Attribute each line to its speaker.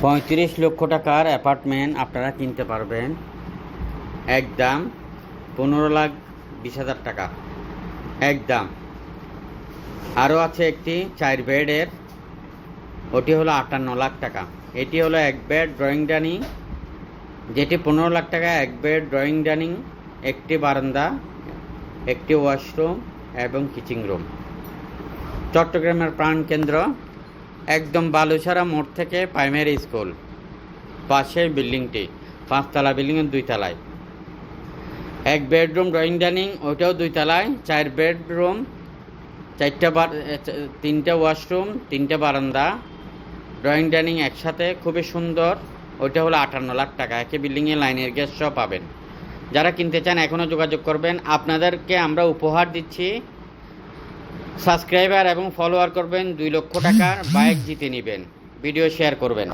Speaker 1: 35 লক্ষ টাকার অ্যাপার্টমেন্ট আপনারা কিনতে পারবেন একদম 15,20,000 টাকা একদম। আরও আছে একটি 4 বেডের, ওটি হলো 58 লাখ টাকা। এটি হলো 1 বেড ড্রয়িং ডাইনিং, যেটি 15 লাখ টাকা। 1 বেড ড্রয়িং ডাইনিং, একটি বারান্দা, একটি ওয়াশরুম এবং কিচেন রুম। চট্টগ্রামের প্রাণকেন্দ্র, একদম বালুছড়া মোড় থেকে প্রাইমারি স্কুল পাশে বিল্ডিংটি, 5 তলা বিল্ডিংয়ের 2 তলায়। 1 বেডরুম ড্রয়িং ডাইনিং, ওইটাও 2 তলায়। 4 বেডরুম, 3টে ওয়াশরুম, 3টে বারান্দা, ড্রয়িং ডাইনিং একসাথে, খুবই সুন্দর। ওইটা হলো 58 লাখ টাকা। একই বিল্ডিংয়ে লাইনের গ্যাস সব পাবেন। যারা কিনতে চান এখনও যোগাযোগ করবেন। আপনাদেরকে আমরা উপহার দিচ্ছি, সাবস্ক্রাইবার এবং ফলোয়ার করবেন, 2 লক্ষ টাকার বাইক জিতে নেবেন। ভিডিও শেয়ার করবেন।